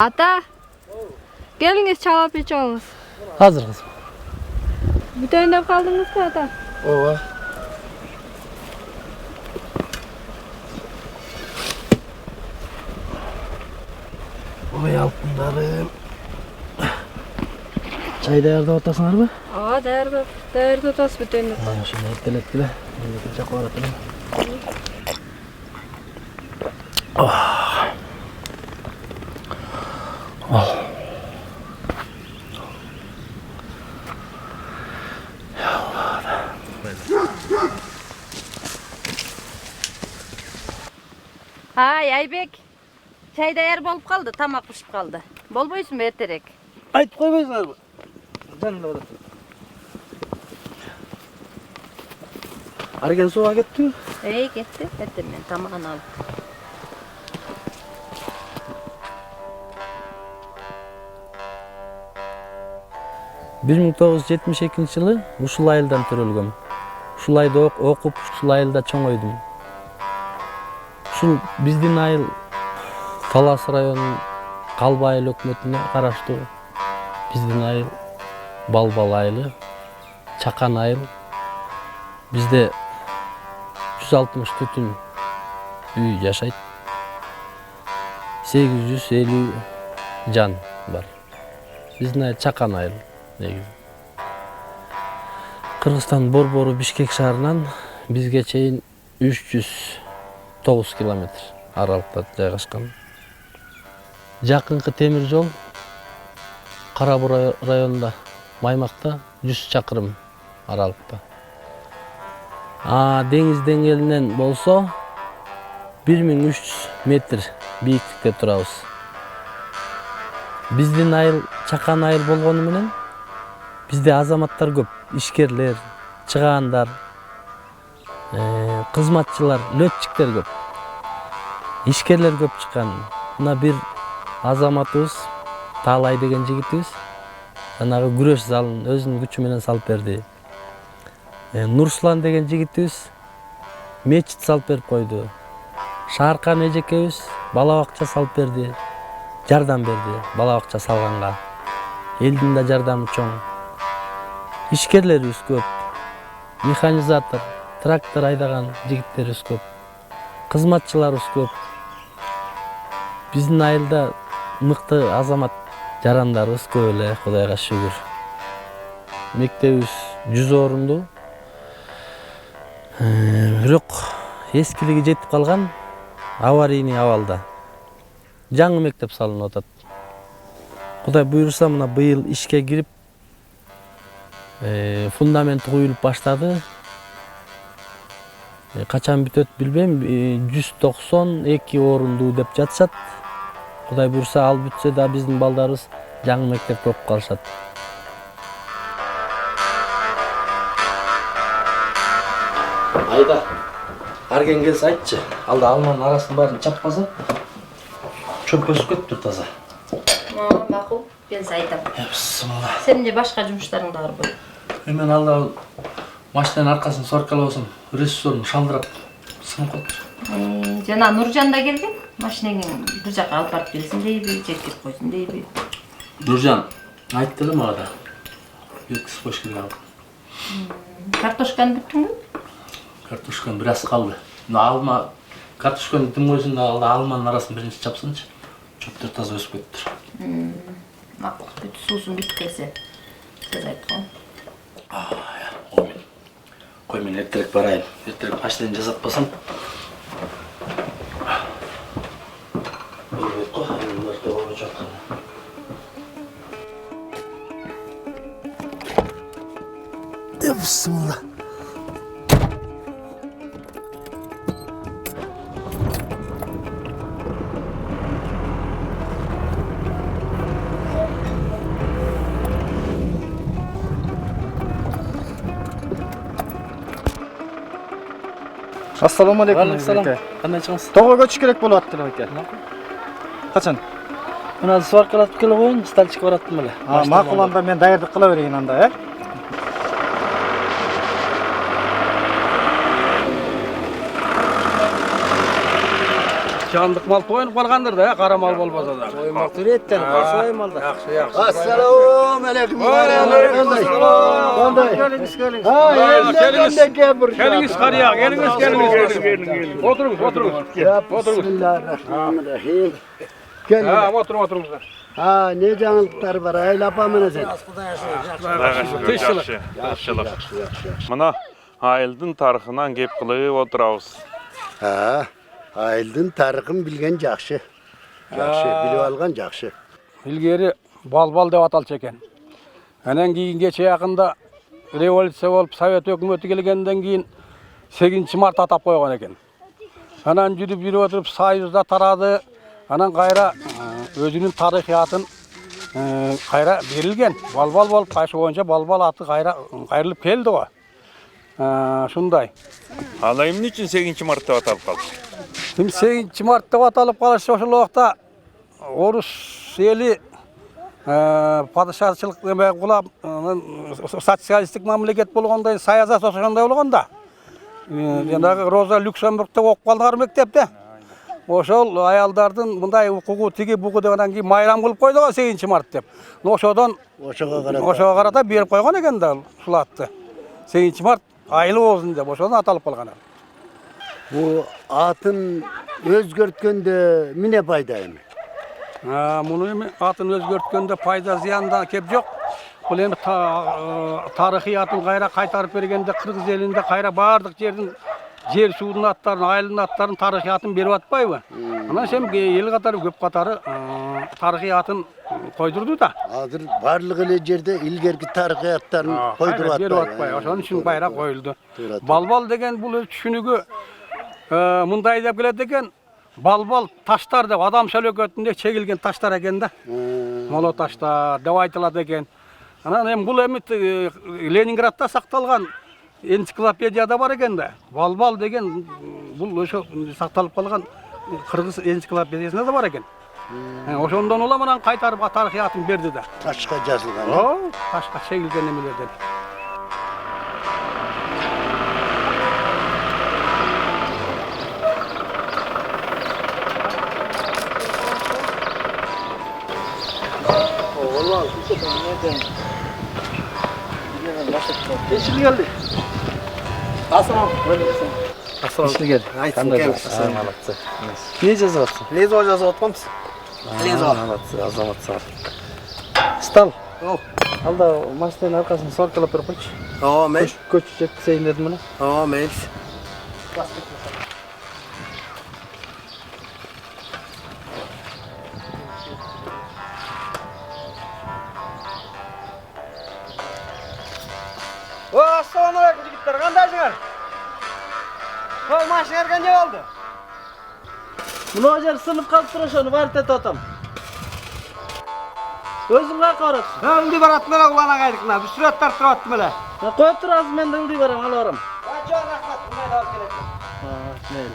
Ata. Geliniz çalap içiyoruz. Hazır kızım. Bütün kaldınız mı ata? Ova. Oy altınlarım. Çay değerde otasınlar mı? Aa, değerli otas bütün. Şimdi ettiler. Çok var atılım. Hay Aybek. Çay değer bolup kaldı, tamak pişip kaldı. Bolboysun mu erterek? Ayıp koymayızlar mı? Canım orada. Argen soğuğa gitti. Gitti. Ettim ben tamamını alıp. ...1972 yılı uşul ayıldan төрөлгөм. Ушул айда окуп, ушул айылда чоң өйдүм. Ушул биздин айыл Талас районунун Калба айыл өкмөтүнө караштуу. Биздин айыл Балбал айылы, Чакан айыл. Бизде 160 бүтүн үй жашайт. 850 жан бар. Биздин айыл Чакан айыл. Кыргызстан Борбору Бишкек шаарынан бизге чейин 309 километр аралыкта жайгашкан. Жакынкы темир жол Карабу районунда, Маймакта 100 чакырым аралыкта. Деңиз деңгээлинен болсо 1300 метр бийиктикте турабыз. Биздин айыл Чакан айыл болгону менен бизде азаматтар көп, ишкерлер, чыгаандар, кызматчылар, летчиктер көп. Ишкерлер көп чыккан. Мына бир азаматыбыз Таалай деген жигитибиз жанагы күрөш залын өзүнүн күчү менен салып берди. Нурсулан деген жигитибиз мечит салып берип койду. Шааркан эжекебиз бала бакча салып берди, жардам берди бала бакча салганга. Элдин да жардамы чоң. Ишкерлерибиз көп. Механизатор, трактор айдаган жигиттерибиз көп. Кызматчыларыбыз көп. Биздин айылда мыкты азамат жарандарыбыз көп эле, Кудайга шүгүр. Мектебибиз 100 орундуу. Бирок эскилиги жетип калган, аварийный абалда. Жаңы мектеп салынып атат. Кудай буйруса мына быйыл ишке кирип, фундамент куюлуп баштады. Качан бүтөт билбейм, 192 орундуу деп жатышат. Кудай буйруса ал бүтсө да биздин балдарыбыз жаңы мектепке окуп калышат. Айда, Арген келсе айтчы. Алда алманын арасын барын чаппаса, чөп өсүп кетиптир таза. Макул, келсе айтам. Бисмилла. Сенин же башка жумуштарың да барбы? Мен алда машинанын аркасын соркалабасам, режиссерун шалдырап сынып калыптыр. Жана Нуржан да келген. Машинеңи бир жака алып барып келсин дейби, жеткирип койсун дейби. Нуржан айтты эле мага да. Жеткирип коюш керек алып. Картошканы бүттүңбү? Картошканы бир аз калды. Алма картошканы дым койсун да алда алманын арасын биринчи чапсынчы. Чөптөр таза өсүп кетиптир. Макул, бүт суусун бүтүп келсе. Сез айткан. Кой мен эртерээк барайын. Эртерээк машинаны жасатпасам. Bismillah. Assalomu alaykum. Alaykum. Qanday chiqasiz? To'g'riga o'tish kerak bo'lyapti aka. Qachon? Mana svarkalatib kelib qo'ying, stalchika boratdim mana. Ma'qul, anda men tayyorlik qilavering anda, Жандық мал тойынып қалғандыр да, қара мал болмаса да. Soymal türetten, soymalda. Yaxşı, yaxşı. Assalamu alaikum. Geliniz karıya, geliniz. Oturunuz. Bismillahirrahmanirrahim. Ha, oturun. Ha, ne canlıklar var? Ayla apamına sen. Mına ayıldın tarixinan gep qılıp oturabız. Ha, ayıldın tarixin bilgen жақшы. Жақшы, bilip algan жақшы. İlgeri bal dep atalчу eken. Anan keyin geçe yakında revolütsiya bolup Sovet hökümeti kelgenden keyin 8 mart atap koygan eken. Anan yürüp oturup Soyuzda tarады. Anan kayra özünün tarihiyatın kayra verilgen. Bal bolup kayşı boyunca bal atı kayrılıp keldi o. Şunday. Alayım için 8 Mart'ta atalып kaldı. Şimdi 8 Mart'ta atalып kalışı oşul vaqta Orus eli padişahçılık demek kulap sosyalistik memleket bolğanday sayasa sosyalday bolğanda. Janagı Rosa Luxemburg'da okup kaldılar mektepte. Oşol ayaldardın bunday hukuku tigi bugu degandan keyin mayram kılıp koydu 8 Mart dep. Oşodan Oşoga karata berip koygan eken da sulatты. 8 Mart aylı olsun dep oşodan atalıp kalgan. Bu atın özgörtkönde mine paydayım. Bunu atın özgörtkönde payda ziyanda kep yok. Бұл енді тарихиятын қайра қайтарып бергенде Қырғыз елінде қайра бардық жердің жер судың аттарын, айылдың аттарын тарихиятын беріп атпайбы. Ана сен ел қатары көп қатары тарихиятын қойдырды да. Азыр барлық эле жерде илгерки тарихияттарын койдуруп беріп атпай. Ошон үчүн байра коюлду. Балбал деген бұл түшүнүгү мындай деп келет экен. Балбал таштар деп адам шөлөкөтүндө чегилген таштар экен да. Моло таштар деп айтылат экен. Анан эми бул эми Ленинградта сакталган энциклопедияда бар экен да. Балбал деген бул ошо сакталып калган кыргыз энциклопедиясында да бар экен. Ошондон улам анан кайтарып тарихиятын берди да. Ташка жазылган. Ташка чегилген эмелерден. Eşil geldi. Aslan. Eşil geldi. Qanday bo'lsin? Ne жазыватсың? Lezo жазып атпамсыз? Lezo. Азамат сау. Стал. Алда машинаның арқасын соркалап беріп қойшы. Мейли. Көчіп жеткізейін дедім мына. Мейли. Assalomu alaykum yigitlar, qandaysizlar? Qo'y mashina qanday oldu? Buni ojar sinib qolib tur o'shani vartet otam. O'zim qayerga borasan? Ha, unday boratdilar o'g'lana qaydiqlar. Bu suratlar turatdilar. Qo'yib turasiz, men unday boraman, olaram. Jon rahmat, bunday olib kelaman. Mayli.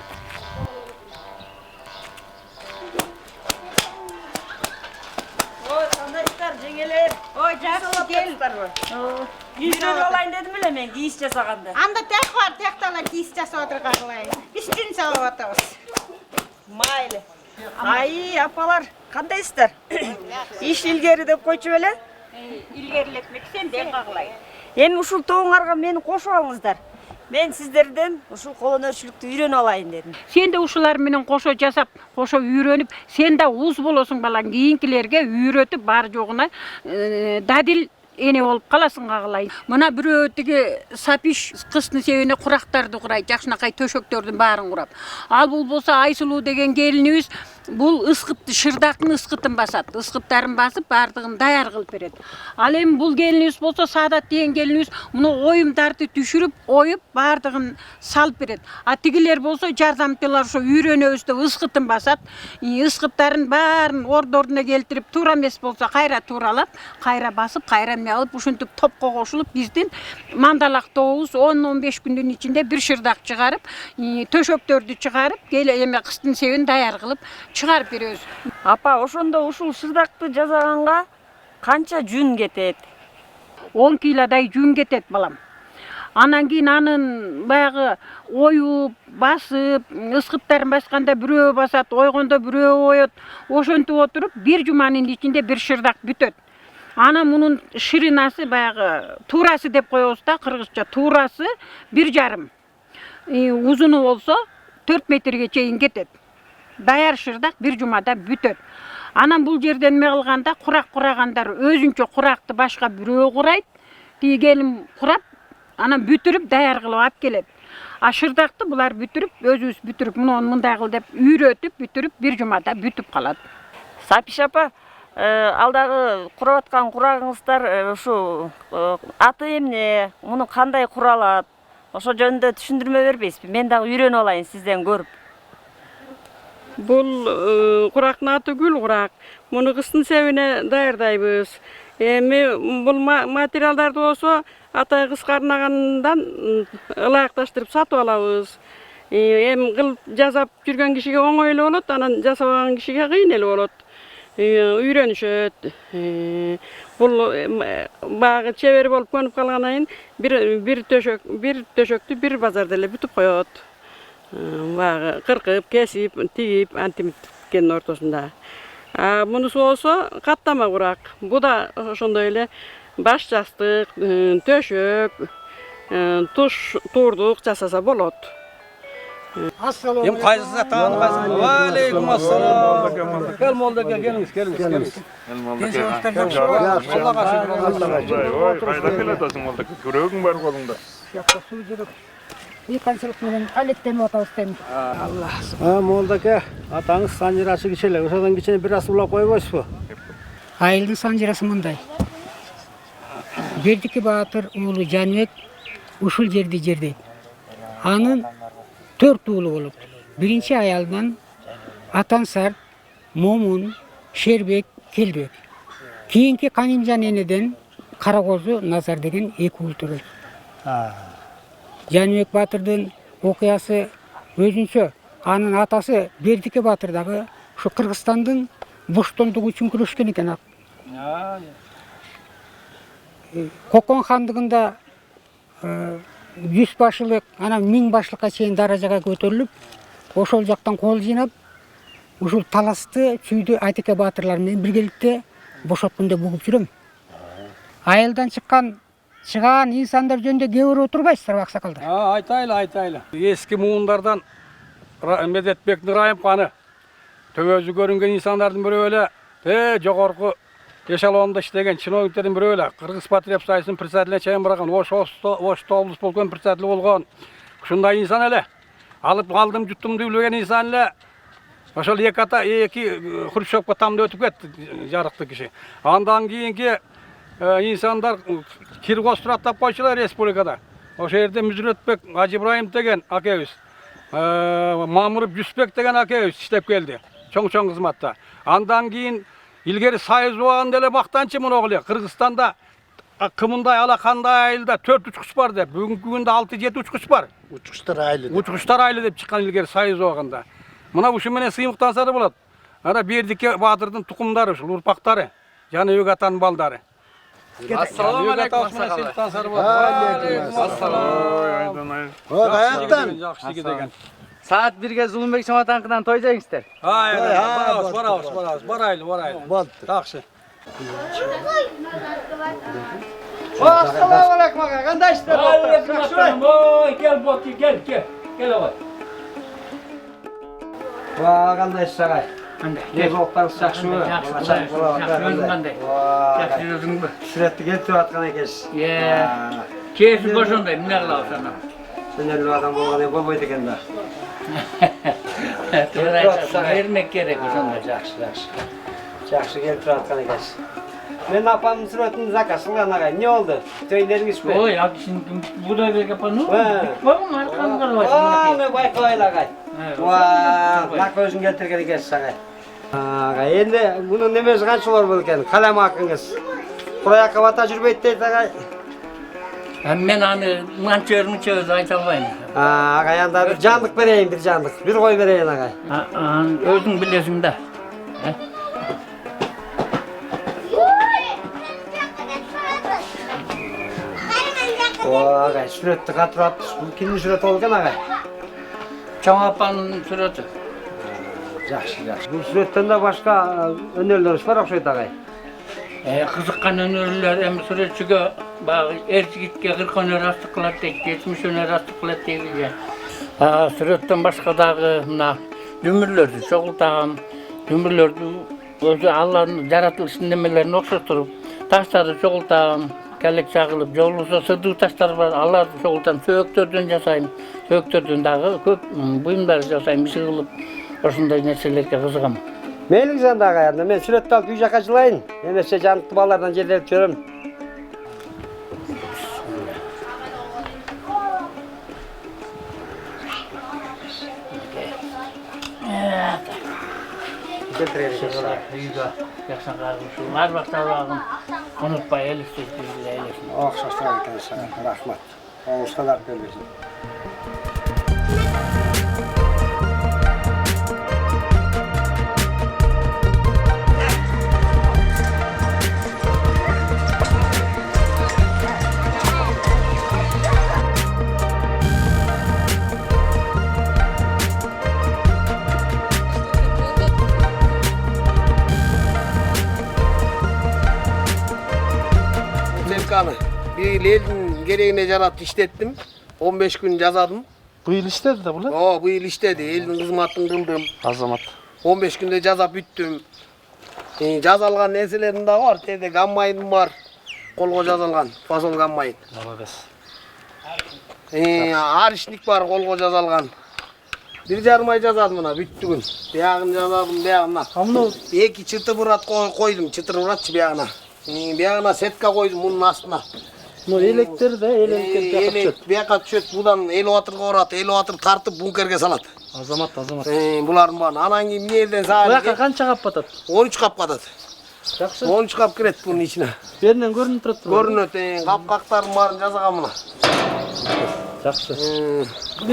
Oy, qandaysizlar, jengeler? Oy, жақсы кел. Үйрен olayın dedim bile men giyiş jasaganda. Anda tek var, tek tala giyiş jasap oturganlar. Üstün salып atабыз. Mayli. Ay, apalar, qandaysızlar? İş ilgeri dep koyчу беле? İlgeriletmek sen de qagılay. Эми ушул тоңарга мени кошуп алыңыздар. Мен сиздерден ушул колөнөрчүлүктү үйрөнүп алайын дедим. Sen de uşular менен кошо жасап, кошо үйрөнүп, sen de уз болосуң балаң, кийинкилерге үйрөтүп бар жогуна дадил эне болуп каласың кагылай. Мына бирөө тиги сапиш кыстын себене курактарды курайт, жакшынакай төшөктөрдүн баарын курап. Ал бул болсо Айсулуу деген келинибиз бул ыскытты, шырдактын ыскытын басат. Ыскыттарын басып бардыгын даяр кылып берет. Ал эми бул келинибиз болсо Саадат деген келинибиз муну оюмдарды түшүрүп, оюп бардыгын салып берет. А тигилер болсо жардамчылар ошо үйрөнөбүз деп ыскытын басат. Ыскыттарын баарын ордордуна келтирип, туура эмес болсо кайра тууралап, кайра басып, кайра алып ушинтип топко кошулуп биздин мандалак тобубуз 10-15 күндүн ичинде бир шырдак чыгарып, төшөктөрдү чыгарып, эме кыстын себин даяр кылып чыгарып беребиз. Апа, ошондо ушул шырдакты жасаганга канча жүн кетет? 10 килодай жүн кетет балам. Анан кийин анын баягы оюп, басып, ыскыптарын басканда бирөө басат, ойгондо бирөө оет. Ошентип отуруп бир жуманын ичинде бир шырдак бүтөт. Анан мунун ширинасы баягы туурасы деп коебуз да, кыргызча туурасы 1,5. Узуну болсо 4 метрге чейин кетет. Даяр шырдак бир жумада бүтөт. Анан бул жерден эме кылганда курак курагандар өзүнчө куракты башка бирөө курайт. Тиги келин курап, анан бүтүрүп даяр кылып алып келет. А шырдакты булар бүтүрүп, өзүбүз бүтүрүп, муну мындай кыл деп үйрөтүп, бүтүрүп бир жумада бүтүп калат. Сапиш апа, алдағы құрап атқан құрағыңыздар ушу аты эмне, муну кандай куралат? Ошо жөнүндө түшүндүрмө бербейсизби? Мен дагы үйрөнүп алайын сизден көрүп. Бул курактын аты гүл курак. Муну кыштын себине даярдайбыз. Эми бул материалдарды болсо атай кыз карынагандан ылайыкташтырып сатып алабыз. Эми кыл жасап жүргөн кишиге оңой эле болот, анан жасабаган кишиге кыйын эле болот. Үйрөнүшөт. Бул багы чебер болуп көнүп калгандан кийин бир төшөктү бир базарда эле бүтүп коет. Багы кыркып, кесип, тигип, антимиткенин ортосунда. Мунусу болсо каттама курак. Бу да ошондой эле баш жастык, төшөк, туурдук жасаса болот. Эм кайсысы тааны кайсы? Ва алейкум ассалам. Кел молдака келиңиз, келиңиз. Ой, кайдан келатасың молдака? Күрөгүң бар колуңда. Канчылык менен алеттенип атабыз дейм. Молдака, атаңыз санжырасы кичеле. Ошодан кичине бир аз улап койбойсузбу? Айылдын санжырасы мындай. Бердики Баатыр уулу Жаныбек ушул жерди жердейт. Анын 4 уулу болот. Биринчи аялдан Атансар, Момун, Шербек, Келбек. Кийинки Канимжан энеден Каракозу Назар деген 2 уулу турат. Жаныбек Батырдын окуясы өзүнчө. Анын атасы Бердики Батыр дагы ушу Кыргызстандын боштондугу үчүн күрөшкөн экен. Кокон хандыгында 100 башылык, анан 1000 башлыкка чейин даражага көтөрүлүп, ошол жактан кол жыйнап, ушул таласты чүйдү Айтеке баатырлар менен биргеликте бошоткон деп угуп жүрөм. Айылдан чыган инсандар жөнүндө кээ бир отурбайсыздарбы аксакалдар? Айтайлы. Эски муундардан Медетбектин Райым каны төбөзү көрүнгөн инсандардын бирөө эле, жогорку эшелондо иштеген чиновниктердин бирөө эле, Кыргыз Патриот Союзунун председателине чейин барган, Ош облус полком председатели болгон. Ушундай инсан эле. Алып алдым, жуттум деп билген инсан эле. Ошол эки Хрущевка тамда өтүп кетти, жарыктуу киши. Андан кийинки инсандар Киргоз тураттап койчулар республикада. Ошол жерде Мүзүрөтбек Ажы Ибраим деген акебиз, Мамуров Жүсбек деген акебиз иштеп келди. Чоң кызматта. Андан кийин илгери Союз убагында эле бактанчы муну эле Кыргызстанда кымындай алакандай айылда 4 учкуч бар деп, бүгүнкү күндө 6-7 учкуч бар. Учкучтар айылы деп чыккан илгери Союз убагында. Мына ушу менен сыймыктанса да болот. Ана Бердике Баатырдын тукумдары, ушул урпактары, Жаныбек атанын балдары. Ассаламу алейкум. Каяктан? Жакшы деген. Saat 1'ge Zulunbek Şamatankı'dan toy jeyingizler. Baraylı. Boldu. Жакшы. Assalamu aleykum aga. Qanday ishlar? Oy, gel Boti, gel. Gel oy. Qanday ishlar aga? Ne boqtanız yaxshimi? Yaxshi o'zingmi? Suratni keltirib atgan ekansiz. Keyfi boshonday, nima qilasan? Sinirli adam bo'lgan bo'lmaydi ekanda. To'g'ri aytsan, bermek kerak o'shonday. Yaxshi keltirib atgan ekansiz. Men apamning suratini zakaz qilgan aga. Ne oldu? To'ylaringizmi? Oy, aksin budaga panu. Bo'lmi, marqam qilib. Men bayqalaylar aga. Naq o'zing keltirgan ekansiz aga. Aga, endi buni nimasi qanchalar bo'l ekan? Qalam haqingiz. Qo'yaqqa tajriba deydi aga. Men ani manchörni o'zi ayta olmayman. Aga, endi bir janliq bereyim, bir janliq. Bir qo'y bereyim aga. O'zing bilasingda. Агай, сүрөттү катырат. Бул кимдин сүрөтү болду экен агай? Чоң апанын сүрөтү. Жакшы, жакшы. Бул сүрөттөн да башка өнөрлөрүбүз бар окшойт агай. Кызыккан өнөрлөр эми сүрөтчүгө баягы эр жигитке 40 өнөр астык кылат дейт, 70 өнөр астык кылат дейт. Сүрөттөн башка дагы мына дүмүрлөрдү чогултам, дүмүрлөрдү өзү Алланын жаратылыш немелерин окшоттуруп, таштарды чогултам, келек чагылып, жолубузда сырдуу таштар бар, аларды чогултам, сөөктөрдөн жасайм. Сөөктөрдөн дагы көп буюмдар жасайм, иши кылып, ошондой нерселерге кызыгам. Мейлиңиз анда агай, анда мен сүрөттү алып үй жакка жылайын. Эмесе жаныкты балалардан жерделип жүрөм. Үйгө жаксан кагылышы, ар бактабагын унутпай элестетип элесин. Окшоштур экен сага. Рахмат. Оңушкалар бербесин. Bir elin gereğine yarat işlettim. 15 gün jazadım. Bu yıl işledi de bunu. Bu yıl işledi. Elin hizmetini kıldım. Azamat. 15 günde jaza büttüm. Jazalgan neselerim de var. Tede gammayın var. Kolga jazalgan. Fasol gammayın. Arışnik var kolga jazalgan. 1,5 ay jazadım buna büttü gün. Beyagını jazadım beyagına. Amno Eki çıtı burat koydum. Çıtır buratçı beyagına. Beyagına setka koydum bunun astına. no elektri de Elek beyaka düşöt budan elevatırga orat, elevatır tartıp bunkerge salat. Azamat. Buların bana. Anan gibi nereden Bu sağ yaka kança kap atat? 13 kap katat. Жақсы. 13 kap kiret bunun içine. Берінен көрініп тұрады. Görünüyor. Kap-kaktarım bарын жазағам mına. Жақсы.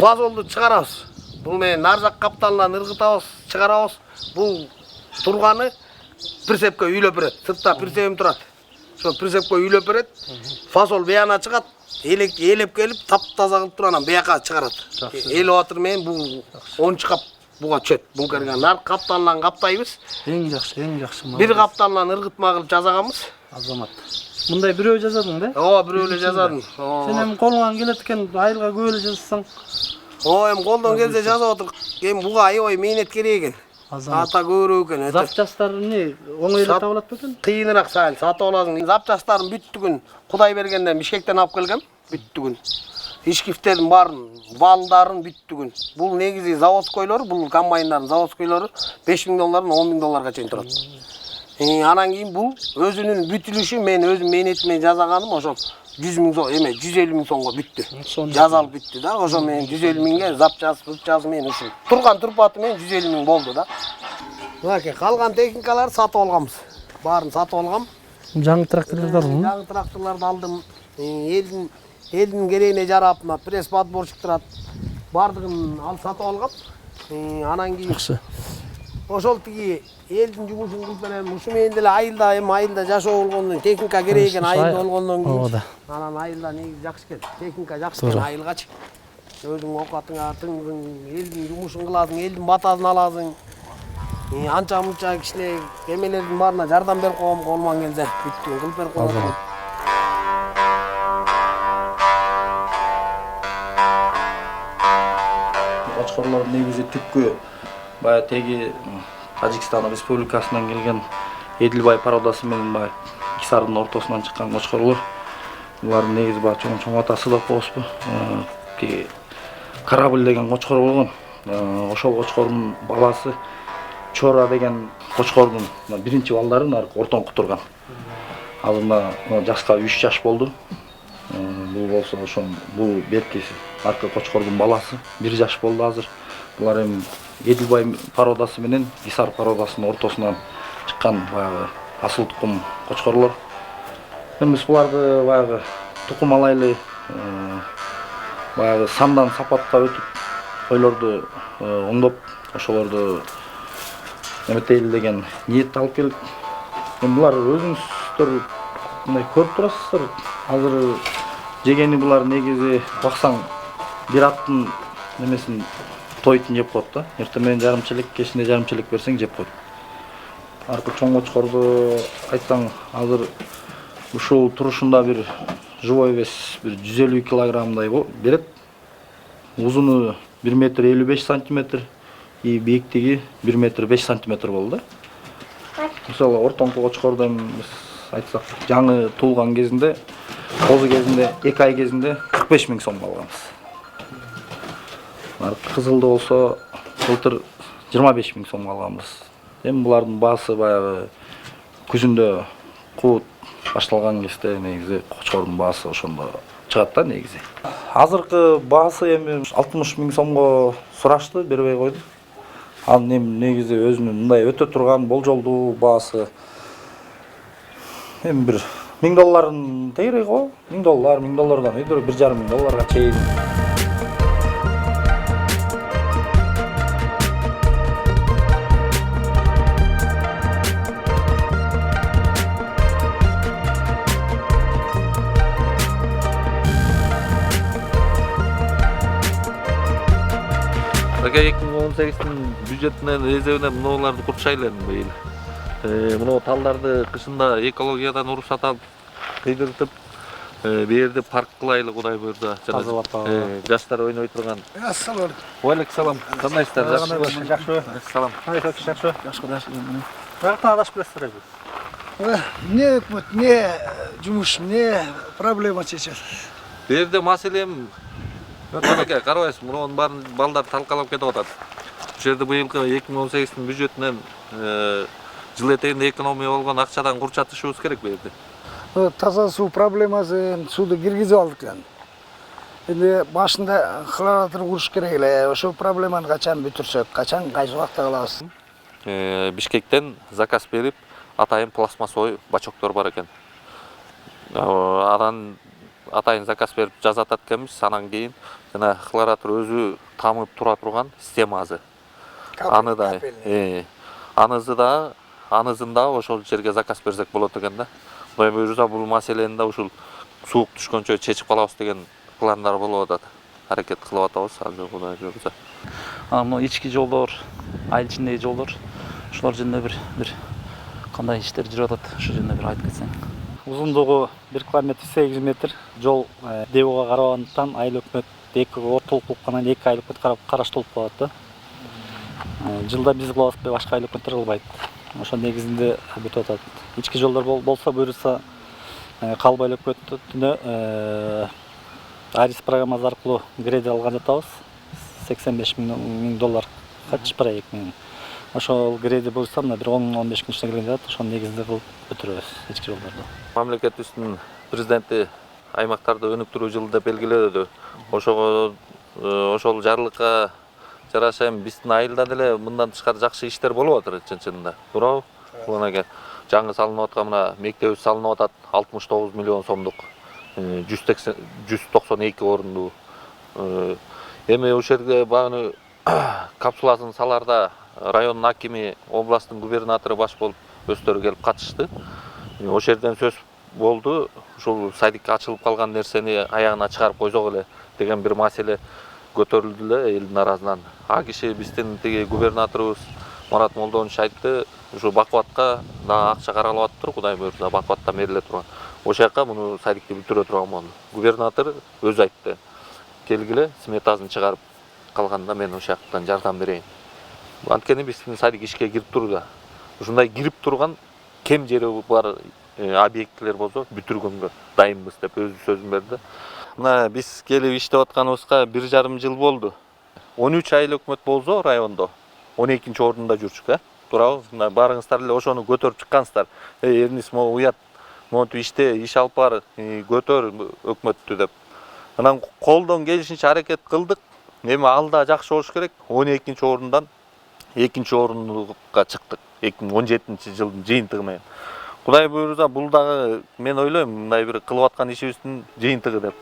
Fazoldu çıkarabız. Бұл мен наржақ капталынан ырғытабыз, çıkarabız. Бұл тұрғаны прицепке үйлеп берет. Сыртта прицепім тұрады. Şu pritsepke үйлеп берет. Fasol beyana çıkat. Elep gelip tap-таза кылып туранан бияка чыгарат. Элеп атыр мен бул 13 кап буга чөт. Бункерге нар капталынан каптайбыз. Ең жақсы. Бир капталынан ыргытма кылып жазагамыз. Азамат. Мындай бирөө жазадың да? Ооба, бирөө эле жазадым. Сен эми колуңан келет экен, айылга көп эле жазсаң. Эми колдон келсе жазып отур. Эми буга аябай мээнет керек экен. Ата көбүрөөк экен. Запчастар не оңой эле табылат бекен? Кыйыныраак сайын сатып аласың. Запчастарын бүттүгүн Кудай бергенден Бишкектен алып келгем. Бүттүгүн. Ишкифтердин баарын, балдарын бүттүгүн. Бул негизи заводскойлор, бул комбайндардын заводскойлору $5,000 $10,000 чейин турат. Анан кийин бул өзүнүн бүтүлүшү мен өзүм мээнетимен жасаганым ошол 100,000 сом, эме 150,000 сомго бүттү. Жазалып бүттү да. Ошо мен 150,000ге запчасы мен ушул. Турган турпаты мен 150,000 болду да. Мынакей калган техникаларды сатып алганбыз. Баарын сатып алгам. Жаңы тракторлорду алдың? Жаңы тракторлорду алдым. Элдин керегине жарап, мына пресс подборщик турат. Бардыгын ал сатып алгам. Анан кийин Жакшы. ошол тиги элдин жумушун кылып берем. Ушу менен деле айылда жашоо болгондон техника керек экен, айылда болгондон кийин. Анан айылда негизи жакшы экен. Техника жакшы экен айылгачы. Өзүң оокатыңа тыңдың, элдин жумушун кыласың, элдин батасын аласың. Анча-мунча кичине эмелердин баарына жардам берип койгом, колуман келсе, бүттү, кылып берип койгом. Кочкорлор негизи түпкү баягы теги Тажикстан Республикасынан келген Эдилбай породасы менен баягы Кисардын ортосунан чыккан кочкорлор. Булардын негизи баягы чоң атасы деп коебузбу. Корабль деген кочкор болгон. Ошол кочкордун баласы Чора деген кочкордун биринчи балдарын ортон кутурган. Азыр мына жашка 3 жаш болду. Бул болсо ошол бул беркеси арка кочкордун баласы 1 жаш болду азыр. Булар эми Эдилбай породасы менен Кисар породасынын ортосунан чыккан баягы асыл тукум кочкорлор. Эми буларды баягы тукум алайлы баягы сандан сапатка өтүп койлорду оңдоп ошолорду эметейли деген ниет алып келип. Эми булар өзүңүздөр мындай көрүп турасыздар. Азыр жегени булар негизи баксаң бир аттын немесин тойтун жеп коет да. Эртең менен жарымчылык, кечинде жарымчылык берсең жеп коет. Аркы чоң кочкорду айтсаң азыр ушул турушунда бир живой вес бир 150 килограммдай берет. Узуну 1 метр 55 сантиметр, и бийиктиги 1 метр 5 сантиметр болду. Мисалы ортоңку кочкорду айтсак, жаңы туулган кезинде, козу кезинде, 2 ай кезинде 45 000 сомго алганбыз. Кызылды болсо былтыр 25 000 сомго алганбыз. Эми булардын баасы баягы күзүндө куут башталган кезде негизи кочкордун баасы ошондо чыгат да негизи. Азыркы баасы эми 60 000 сомго сурашты, бербей койду. Ал негизи өзүнүн мындай өтө турган болжолдуу баасы эми бир $1000 тегерек го. $1000 өйдөрү $1,500 чейин. Ага 2018-тин бюджетинен эсебинен мыналарды курчайлы быйыл. Мына талдарды кышында экологиядан уруксат алып кыйдыртып, берди парк кылайлы Кудай буйрса. Жаштар ойной турган. Ассалам. Алейкум. Кандайсыздар? Жакшы. Салам. Жакшы. Каяктан адашып келесиздер? Не өкмөт, не жумуш, не проблема чечет. Берде маселем өтөлөкө карабайсыз, мунун баарын балдар талкалап кетип атат. Бул жерде быйылкы 2018-тин бюджетинен жыл этегинде экономия болгон акчадан курчатышыбыз керек берди. Таза суу проблемасы, сууду киргизип алдык экен. Эми башында хлоратор куруш керек эле. Ошол проблеманы качан бүтүрсөк, качан кайсы убакта кылабыз? Бишкектен заказ берип, атайын пластмассовый бачоктор бар экен. Анан атайын заказ берип жазатат экенбиз, анан кийин жана хлоратор өзү тамып тура турган система азыр. Аны да, анызын да ошол жерге заказ берсек болот экен да. Кудай буйрса бул маселени да ушул суук түшкөнчө чечип калабыз деген пландар болуп атат. Аракет кылып атабыз азыр Кудай буйрса. Мына ички жолдор, айыл ичиндеги жолдор, ушулар жөнүндө бир кандай иштер жүрүп атат, ошо жөнүндө бир айтып кетсең. Узундугу 1 километр 8 метр жол ДЭОга карабагандыктан айыл өкмөт ортолук кылып анан 2 айыл өкмөт караштырылып калат да. Жылда биз кылабыз, башка айыл өкмөттөр кылбайт. Ошо негизинде бүтүп атат. Ички жолдор болсо буйрса калбай өкмөттүнө Арис программасы аркылуу кредит алган жатабыз. $85 000 кач проект менен. Ошол кредит буйрса мына бир 10-15 күн ичинде келген жатат. Ошонун негизинде кылып бүтүрөбүз ички жолдорду. Мамлекетибиздин президенти аймактарды өнүктүрүү жылы деп белгиледі. Ошол жарлыкка жараша биздин айылда деле мындан тышкары жакшы иштер болуп атыр чын-чынында. Туурабы? Бул эге жаңы салынып аткан мына мектебибиз салынып атат 69 миллион сомдук. 192 орунду. Эми ошол жерге багы капсуласын саларда райондун акими, областтын губернатору баш болуп өздөрү келип катышты. Ошол жерден сөз болду. Ушул садик ачылып калган нерсени аягына чыгарып койсок эле деген бир маселе көтөрүлдү эле элдин арасынан. А киши биздин тиги губернаторубуз Марат Молдонович айтты, ушу Бакубатка да акча каралып атыптыр, Кудай буйрса Бакубатта мериле турган. Ошол жака муну садикти бүтүрө турган болду. Губернатор өзү айтты. Келгиле, сметасын чыгарып калганда мен ошол жактан жардам берейин. Анткени биздин садик ишке кирип турду. Ушундай кирип турган кем жери бар объектилер болсо бүтүргөнгө дайынбыз деп өзү сөзүн берди. Мына биз келип иштеп атканыбызга 1,5 жыл болду. 13 айыл өкмөт болсо райондо 12-нчи орунда жүрчүк, туурабы? Мына барыңыздар эле ошону көтөрүп чыккансыздар. Эрнис могу уят, монтип иш алып бар, көтөр өкмөттү деп. Анан колдон келишинче аракет кылдык. Эми алда жакшы болуш керек. 12-нчи орундан 2-нчи орунга чыктык. 2017-жылдын жыйынтыгы менен. Кудай буйрса бул дагы мен ойлойм, мындай бир кылып аткан ишибиздин жыйынтыгы деп.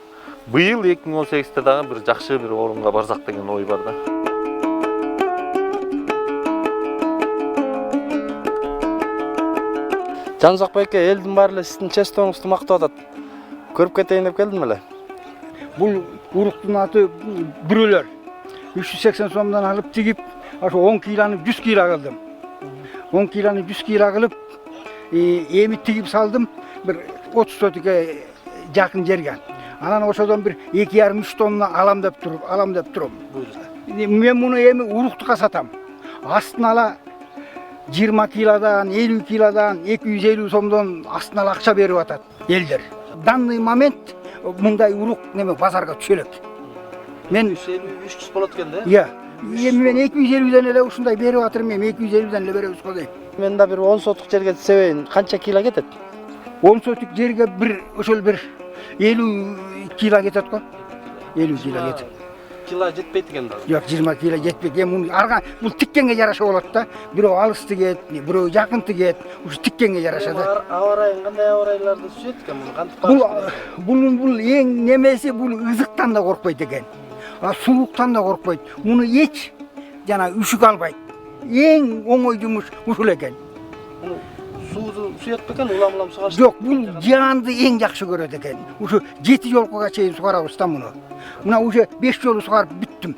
Быйыл 2018-те дагы бир жакшы бир орунга барсак деген ой бар да. Жанжак байке, элдин баары эле сиздин честоңузду мактап атат. Көрүп кетейин деп келдим эле. Бұл уруктун аты бүрөлөр. 380 сомдон алып тигип, ошо 10 киланы 100 кило кылдым. 10 киланы 100 кило кылып, эми тигип салдым bir 30 сотикке жакын жерге. Анан ошодон bir 2,5-3 тонна алам деп турум. Мен муну эми уруктукка сатам. Астын ала 20 килодан, 50 килодан, 250 сомдон астын ала акча берип атат элдер. Данный момент мындай урук неме базарга түшө элек. Мен 300 болот экен да? Иә. Эми мен 250ден эле ушундай берип атырмын, мен 250ден эле беребиз го дейм. Мен да bir 10 сотук жерге себейин, канча кило кетет? 10 сотук жерге ошол 50 кило кетет го. 50 кило кетет. Кило жетпейт экен да. Жок, 20 кило жетпейт. Эми бул тиккенге жараша болот да. Бирөө алыс тигет, бирөө жакын тигет, ушу тиккенге жараша да. Аба ырайын кандай аба ырайларда түшөт экен муну кантип? Бул эң немеси бул ызыктан да коркпойт экен. Сууктан да коркпойт. Муну эч жана үшүк албайт. Эң оңой жумуш ушул экен. Сууду суят бекен, улам сугаш? Жок, бул жанды эң жакшы көрөт экен. Ушу 7 жолкуга чейин сугарабыз да муну. Мына уже 5 жолу сугарып бүттүм.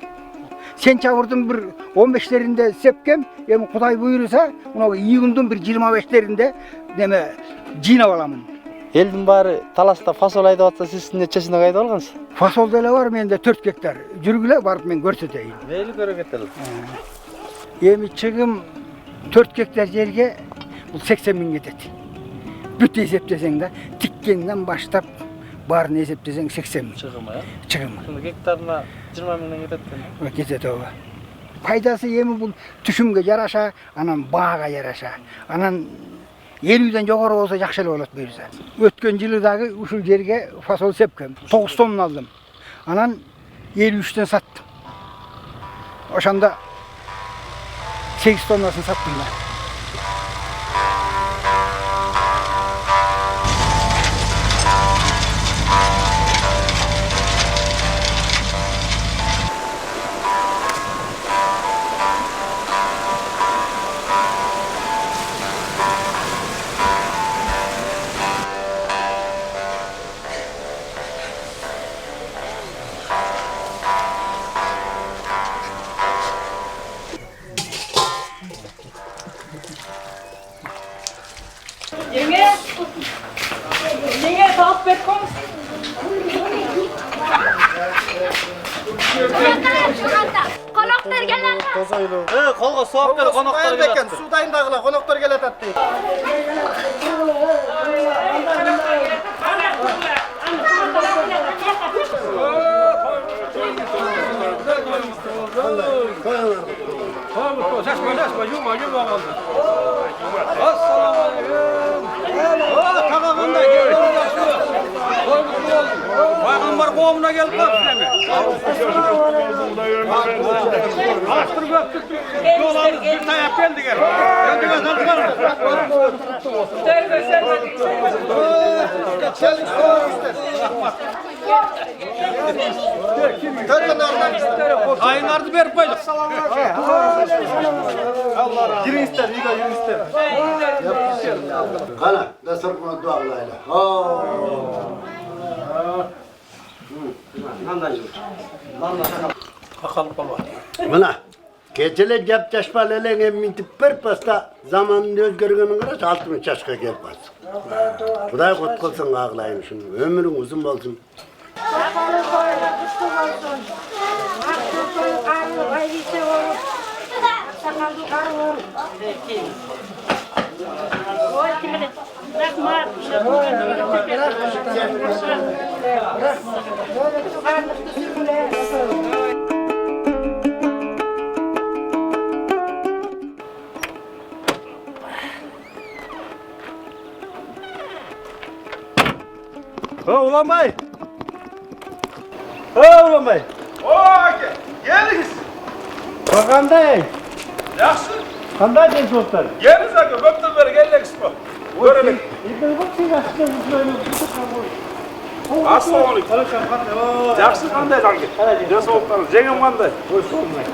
Сентябрдын 15-леринде сепкем, эми Кудай буйруса, мына июндун 25-леринде неме жыйнап аламын. Элдин баары таласта фасол айдап атса, сиз нечесине айдап алгансыз? Фасол деле бар, менде 4 гектар. Жүргүлө барып мен көрсөтөйүн. Мейли көрөгөтөл. Эми чыгым 4 гектар жерге бул 80 миң кетет. Бүт эсептесең да, тиккенден баштап баарын эсептесең 80 миң. Чыгым, э? Чыгым. Гектарына 20 миңден кетет экен. Кетет ооба. Пайдасы эми бул түшүмгө жараша, анан баага жараша. Анан 50ден жогору болсо жакшы эле болот буюрса. Өткөн жылы дагы ушул жерге фасол сепкем. 9 тонна алдым. Анан 53ден саттым. Ошондо 8 тоннасын саттым да. Yenge tavuk bekkom. Konoqlar keladi. Tozoylu. Kolga soğuk gel, konoqlar gel. Su dayındagılar, konoqlar keletат дейт. Şaşma, yuma kaldı. Assalamu alaikum. Kağağında geldi. Peygamber kovumuna geldi mi? Astır göktük. Yollarımız bir tayap geldi gel. Kendine tanıdılar. Ayınlardı verip koyduk. Girin ister, girin ister. Kana, da sorma dua kılayla. Mana, keçele jap çaşpal elenge mintip bir pasta zamanın özgörgönün karaç 60 yaşka gelip batsın. Kuday kut kılsın ağlayın şunu. Ömrün uzun bolsun. Ulan Bey. Ulan Bey. Oke, geliniz. Bakandayım. Yaxşı. Qanday densoqlar? Geliniz aka, köpten beri geldik ispo. Görelim. Assalomu alaykum. Yaxshi qanday sanki? Densoqlarınız, jengem qanday?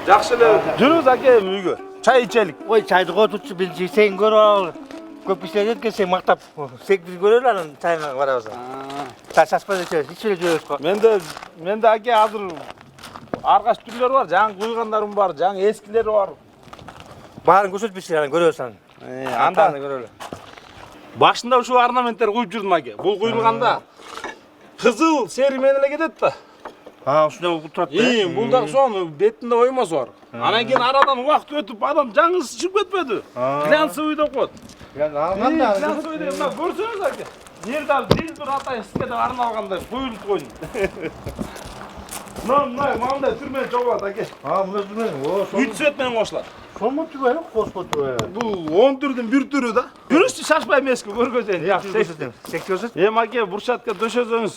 Yaxshi. Juruz aka uyga. Çay içelik. Oy çaydı qo'ytirchi bilchi sen ko'ra ol. көп кишилер жеткенше мактап секиз көрөр анан чайына барабыз. Та чачпай эчебиз, ичип эле жүрөбүз го. Менде аке азыр аргаш түрлөр бар, жаңы куйгандарым бар, жаңы эскилери бар. Баарын көрсөтпөйсүз, анан көрөбүз аны. Анда көрөлү. башында ушул орнаменттер куюп жүрдүм аке. Бул куюлганда кызыл сери менен эле кетет да. Ушундай болуп турат да. Бул дагы сону бетинде оймосу бар. Анан кийин арадан убакыт өтүп адам жаңысы чыгып кетпеди. Глянцевый деп коет. Глянцевый деп мына көрсөңүз аке. Жерде бир атайын сизге деп арналгандай коюлуп койдум. Мындай түрмен чогулат аке. Мына түрмен. 3 цвет менен кошулат. Шомо турбай, кошко турбай. Бул 10 түрдүн бир түрү да. Жүрүшчү шашпай эмески көргөзөйүн. Жакшы көрсөтөм. Секчөсөт. Аке бурчатка төшөсөңүз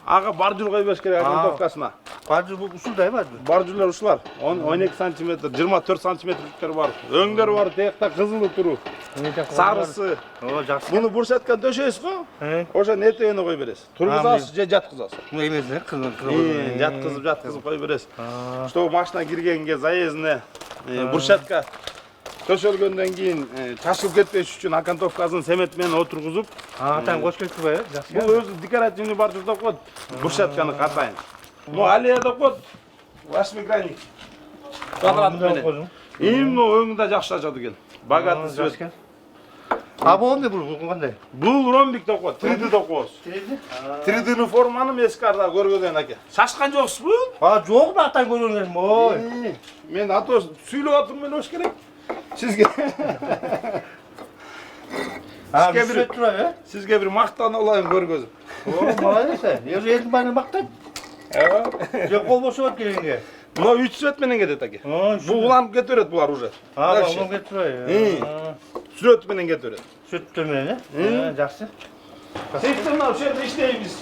ага баржур кой бериш керек агентовкасына. Баржур бул ушулдай баржур. Баржурлар ушулар. 12 см, 24 см бар. Өңдөр бар, тиякта кызылы туру. Сарысы. Жакшы. Муну бурчатка төшөйсүз го? Ошо этебине кой бересиз. Тургузасыз же жаткызасыз. Бул эмесине Жаткызып кой бересиз. Что машина киргенге заездне бурчатка төшөлгөндөн кийин чачылып кетпеш үчүн окантовкасын цемент менен отургузуп, атайын кош кетпейби? Жакшы. бул өзү декоративный баржур деп коет. Бурчатканы катайын. Алия деп коет. 8-гранник. Квадрат менен. Именно өңүндө жакшы ачат экен. Богатый цвет. Бул бул кандай? Бул ромбик деп коет. 3D деп коебуз. 3D форманы мен эскарда көргөзөйүн аке. Шашкан жоксузбу? Жок да атайын көргөнүм. Ой. Мен ато сүйлөп атырмын мен ош керек. Сизге. Сизге бир мактан алайын көргөзүп. Молодец. Өзү элдин баарын мактайт. Жок болбошо келгенге. Мына 3 цвет менен кетет аке. Бул уланып кете берет булар уже. Уланып кетип турбайбы? Сүрөт менен кете берет. Сүрөттөр менен, жакшы. Сектор ушул жерде иштейбиз.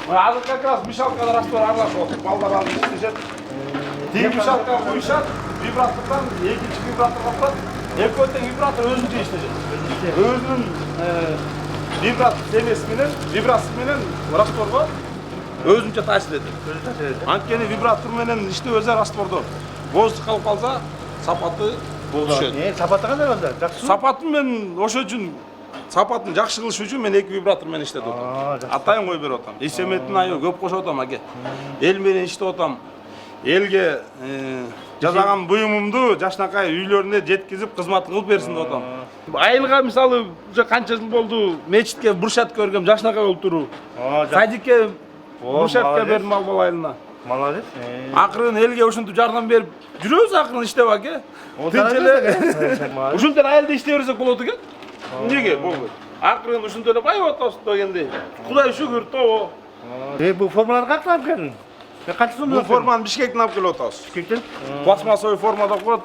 Азыр как раз мешалкада раствор аралашып, балдар алып иштешет. Тиги мешалка куюшат, вибратордан экинчи вибраторго турат. Экөө тең вибратор өзүнчө иштешет. Өзүнүн вибратор темеси менен, вибрациясы менен растворго өзүнчө таасир этет. Анткени вибратор менен иштөө өзү раствордо. Воздух калып калса, сапаты болушат. Сапаты кандай болду? Жакшы. Сапатын мен ошо үчүн сапатын жакшы кылыш үчүн мен 2 вибратор менен иштеп атам. Атайын кой берип атам. Исеметин айы көп кошуп атам аке. Эл менен иштеп атам. Элге жасаган буюмумду жашнакай үйлөрүнө жеткизип кызмат кылып берсин деп атам. Айылга мисалы уже канча жыл болду мечитке бурчатка өргөм жашнакай болуп туру. Садикке бурчатка бердим албал айылына. Молодец. Акырын элге ушинтип жардам берип жүрөбүз акырын иштеп аке. Тынч эле. Ушинтип айылда иштей берсек болот экен. Неге болбойт? Акырын ушинтип эле байып атабыз дегенде. Кудай шүгүр тобо. Бул формаларды кантип алып келдиң? Канча сом? Бул форманы Бишкектен алып келип атабыз. Бишкектен? Пластмассовый форма деп коет.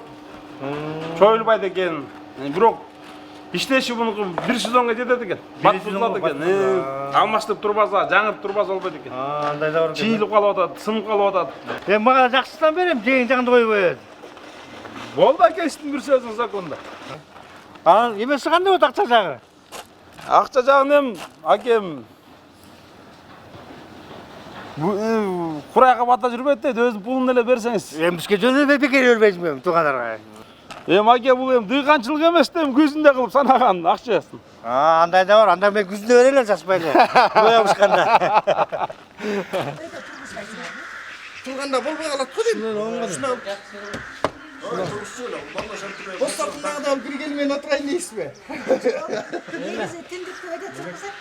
Чоюлбайт экен. Бирок иштеши мунуку 1 сезонго жетет экен. Батпузулат экен. Алмаштырып турбаса, жаңырып турбаса болбойт экен. Андай да бар экен. Чийилип калып атат, сынып калып атат. Мага жакшысынан берем, жаңды коюп коет. Болду аке, сиздин бир сөзүңүз законда. Эмеси кандай болот акча жагы? Акча жагын эми акем курайга бата жүрбөйт дейт, өзүнүн пулун эле берсеңиз. Эми бизге жөн эле бекер бербейсизби туугандарга? Эми аке бул эми дыйканчылык эмес да, эми күзүндө кылып санаган акчасын. Андай да бар, анда мен күзүндө бере элем чачпай эле. Коябышканда. Турганда болбой калат го дейм. Достардың адам бир келмей отурайын дейсизби? Негизи тиндикти өйдө чыксак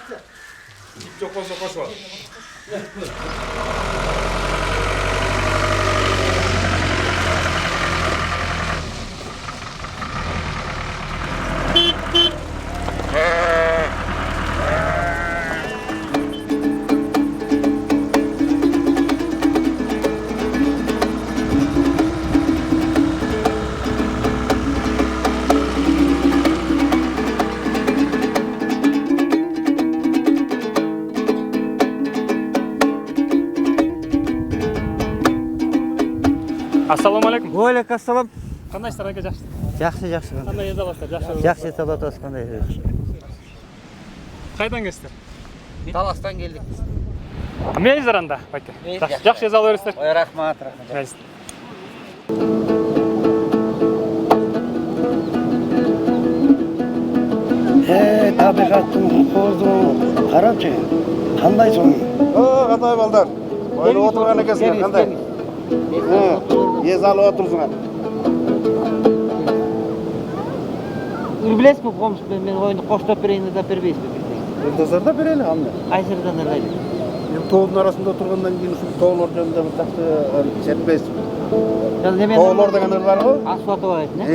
да. Жок болсо кошуп ал. Assalomu alaykum. Va alaykum assalom. Qandaysizlar aka, yaxshi? Yaxshi, yaxshi. Qanday ezalasizlar? Yaxshi. Yaxshi ezalatasiz, qanday? Qaydan kelsizlar? Talasdan keldik. Nimaingizlar anda, aka? Yaxshi ezalaverasizlar. Rahmat, rahmat. табиғаттың қоздығын қарапшы, қандай соның? Қандай балдар? Ойлы отырған екенсің, қандай? Ез алып отырсың. Білесіз бі, қомыспен мен ойынды қоштап берейін да бербейсіз бі? Өлтазарда берелі, қандай? Қайсырдан ылайлы? Мен тоғыздың арасында отырғандан кейін ұшып тоғылар жөнінде бір тақты жетпейсіз. Тоғылар деген бар ғой? Асфальты бар етін, е?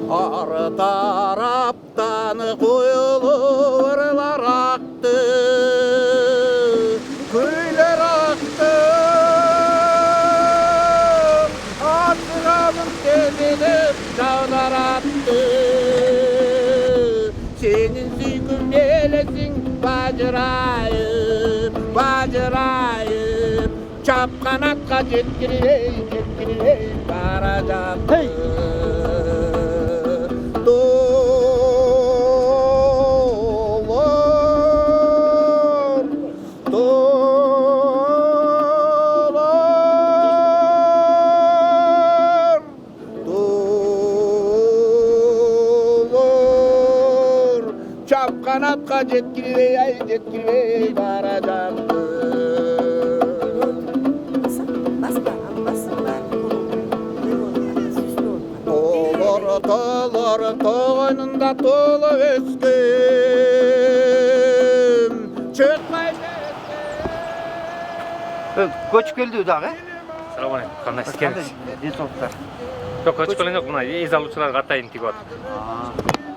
Ары тараптан қойылырлар ақты, көйлер ақты, атығамын тебеніп жаулар атты. Сенің сүйкім елесің бажырайып, бажырайып, чапқанатқа жеткірей бара жатты. Çapkanatқа жеткірбей бара жатты. Толыр тоғынында толы өскен, шықпай Көчіп келді дағы? Салам алейкум, қандайсыз келдіңіз? Денсаулықтар. Жоқ, көчіп келген жоқ, мына ез алушылар қатайын тиіп отыр.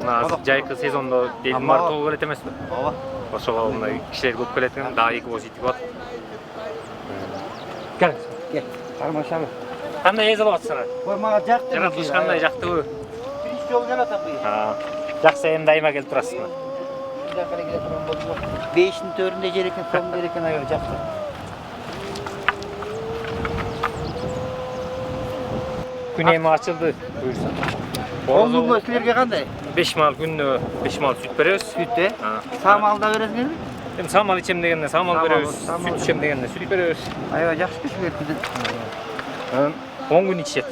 Мына жайқы сезонда дейтін бар толы келет емес пе? Ооба. Ошоға мына кишилер көп келетін, дағы 2 боз тиіп отыр. Келіңіз. Кел, қармашалы. Қандай ез алып жатсыңар? Ой, маған жақты. Жаратылыш қандай жақты ғой? Бірінші жол келе атам бұйы. Жақсы, енді дайыма келіп тұрасыз ба? Жақыры келе тұрған болды жоқ. Бейшінің төрінде жер екен, соның жер екен аяғы жақсы. Күн емі açıldı, buyursan. 10 күн сілерге қандай? 5 мал күніне 5 мал сүт береміз. Сүт, е? Самал да бересіңер ме? Енді самал içем дегенде самал береміз, сүт içem дегенде сүт береміз. Айва, жақсы кешілер күнді. 10 күн içет.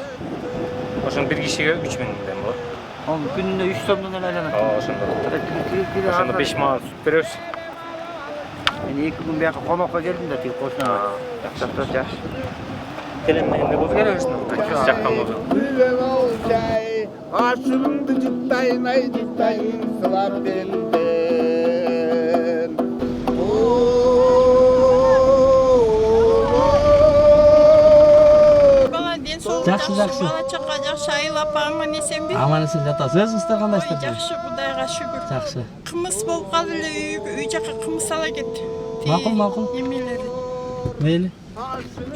Ошон bir kişiге 3000 ден болады. Ол күніне 3 сомдан айланады. Ошондо 5 мал сүт береміз. Мен 2 күн бияққа қонаққа келдім да тек қосына. Жақсы. Келемдегенде боз келесің, жақтан болса. Güzel olcay, aşığımdı cıttayın ay cıttayın sılar benden. Жақсы, жақсы. Бала чақа жақсы айлап аман есен бе? Аман есен жатасыз. Өзіңіздер қандайсыздар? Жақсы, Құдайға шүкір. Жақсы. Қымыз болып қалды эле үй жаққа қымыз ала кетті. Мақұл. Немелері. Мейлі.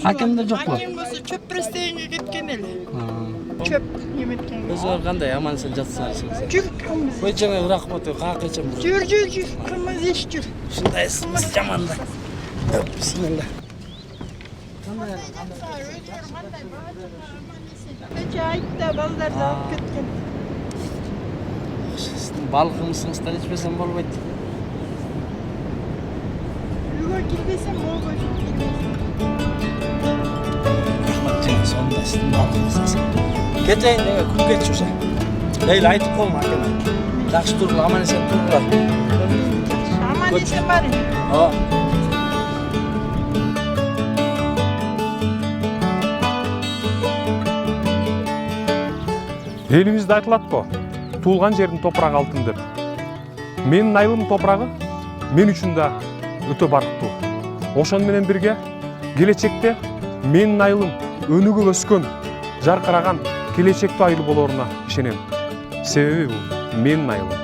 Акемдер жоқ қой? Акем болса чөп престейінге кеткен еле. Чөп неметкен. Өзіңіздер қандай аман есен жатсыңдар? Жүр қымыз. Ой, жаңа рахмат, қақ ечем. Жүр. Қымыз еш жүр. Шындайсыз, жаманда. Бисмилlah. Жайықта балдарды алып кеткен. Балқымысыңыздар ішпесем болмайды. Үйге келбесем болмай Рахмат және сонда сіздің балқымысыңыз. Кетейін деме, күн кетші ұша. Лейлі айтып қолма әкеме. Жақсы тұрғыл, аман есен тұрғылар. Аман есен бар. Елімізде айтылады го, туылған жердің топырағы алтын деп. Менің айылым топырағы мен үшін да өте барқыттуу. Ошон менен бирге келечекте менин айылым өнүгүп өскөн, жаркыраган келечектүү айыл болоруна ишенем. Себеби бул менин айылым.